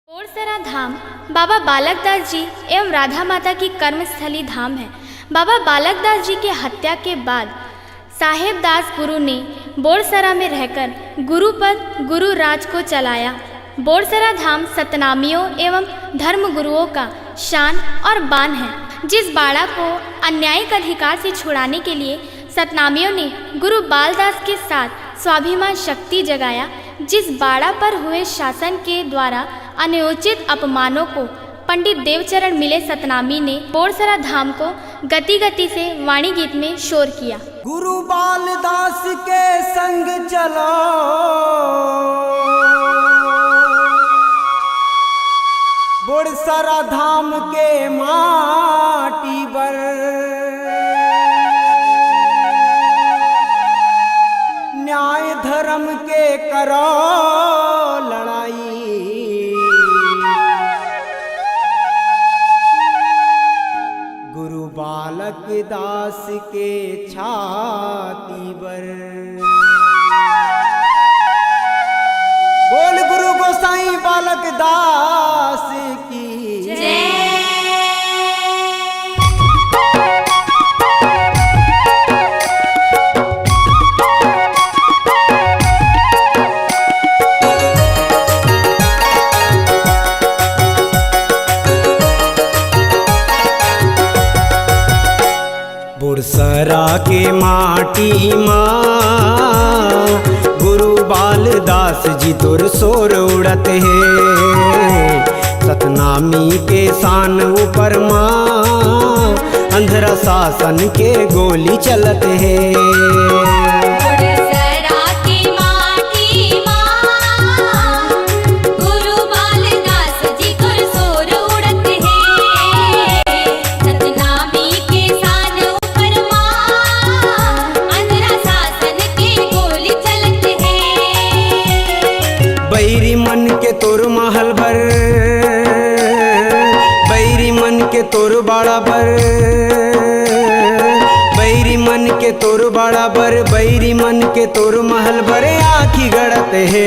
बोरसरा धाम बाबा बालकदास जी एवं राधा माता की कर्मस्थली धाम है। बाबा बालकदास जी के हत्या के बाद साहेब दास गुरु ने बोरसरा में रहकर गुरुपद गुरु राज को चलाया। बोरसरा धाम सतनामियों एवं धर्म गुरुओं का शान और बान है। जिस बाड़ा को अन्यायिक अधिकार से छुड़ाने के लिए सतनामियों ने गुरु बालदास के साथ स्वाभिमान शक्ति जगाया, जिस बाड़ा पर हुए शासन के द्वारा अनुचित अपमानों को पंडित देवचरण मिले सतनामी ने बोरसरा धाम को गति गति से वाणी गीत में शोर किया। गुरु बालदास के संग चलो, बोरसरा धाम के माटी पर न्याय धर्म के करो लड़ाई। गुरु बालक दास के छाती पर बोल गुरु गोसाई बालक दास की जय। बोरसरा के माटी माँ गुरु बालदास जी तोर शोर उड़त है। सतनामी के शान ऊपर माँ अंधरा शासन के गोली चलत है। बैरी मन के तोर महल भर, बैरी मन के तोर बाड़ा भर, बैरी मन के तोर बाड़ा भर, बैरी मन के तोर महल भर आँखी गड़त है।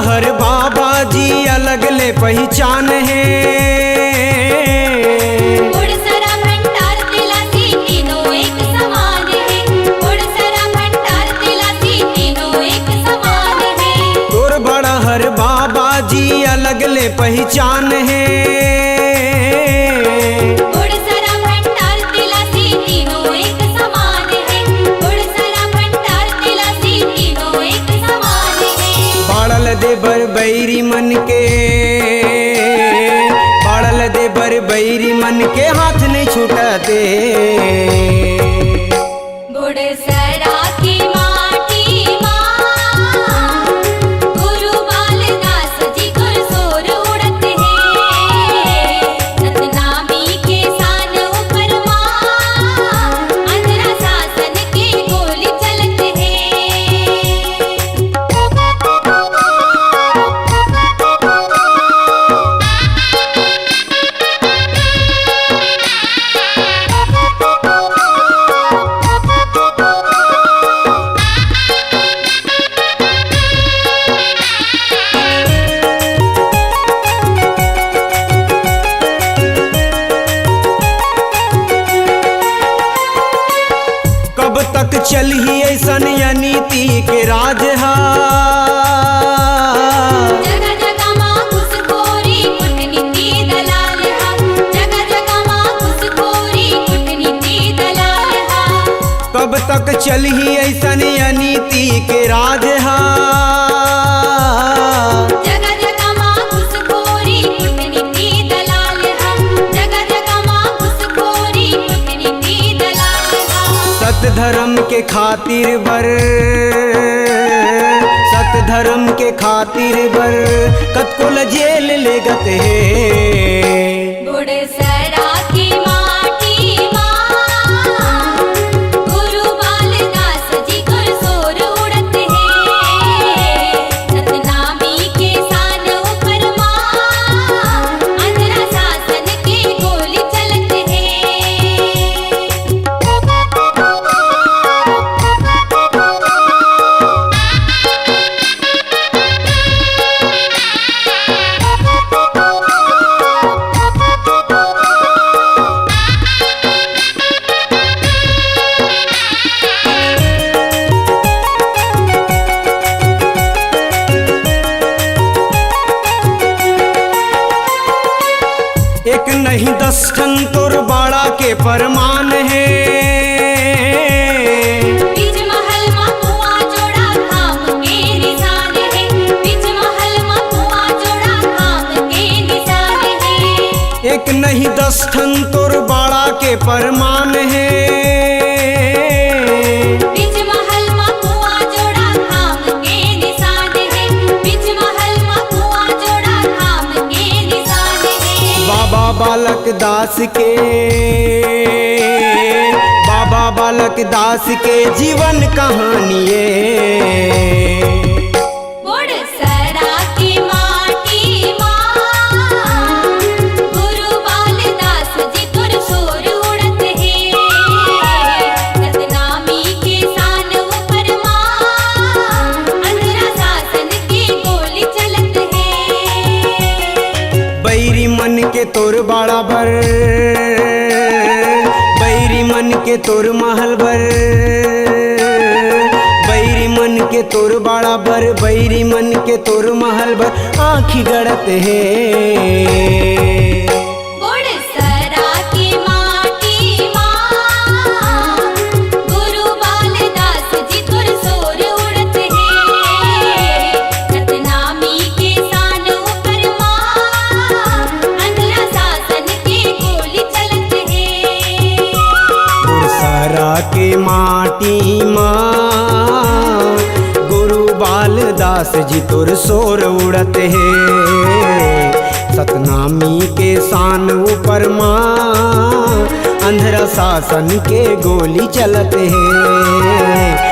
हर बाबा जी अलग ले पहचान है। बोरसरा भंडार तिलासी तीनों एक समान है। बोरसरा भंडार तिलासी तीनों एक समान है। तोर बड़ा हर बाबा जी अलग ले पहचान है। बोरसरा भंडार तिलासी तीनों एक समान है। बोरसरा भंडार तिलासी तीनों एक समान है। बाड़ल दे बर बैरी मन के, बाड़ल दे बर बैरी मन के हाथ नहीं छूटते। बोरसरा की माटी माँ गुरु बालदास जी गुर शोर उड़त है। सतनामी के शान ऊपर माँ अंधरा शासन के गोली चलत है। कब तक चली ऐसन नीति के राज हा। जगह जगह माँ घुसखोरी कूटनीति दलाल हा। जगह जगह माँ घुसखोरी कूटनीति दलाल हा। कब तक चली ऐसन नीति के राज हा। के खातिर बर, सत धर्म के खातिर बर कतकोल जेल ले गत है। बुड़सरा की माटी माँ गुरु बालदास जी तुर सोर उड़त है। सतनामी के सान ऊपर माँ अंधरा शासन के गोली चलत है। एक नहीं 10 ठन तोर बाड़ा के परमान है। बीच महल मा कुआं जोड़ा खाम के निशान है। बीच महल मा कुआं जोड़ा खाम के निशान है। एक नहीं 10 ठन तोर बाड़ा के परमान है। बीच महल मा कुआं जोड़ा खाम के निशान है। बीच महल मा कुआं जोड़ा खाम के निशान है। बाबा बालक दास के, बाबा बालक दास के जीवन कहानी है। बुड़सरा की माटी माँ गुरु बालदास जी तुर सोर उड़त है। सतनामी के सान ऊपर माँ अंधरा शासन की गोली चलत है। बैरी मन के तोर बाड़ा भर, बैरी मन के तोर महल भर, बैरी मन के तोर बाड़ा भर, बैरी मन के तोर महल भर आँखी गड़त है। बुड़सरा की माटी माँ गुरु बालदास जी तुर सोर उड़त है। सतनामी के सान ऊपर माँ अंधरा शासन के गोली चलत है। बुड़सरा के माटी माँ गुरु बालदास जी तोर सोर उड़त है। सतनामी के शान ऊपर माँ अंधरा शासन के गोली चलत है।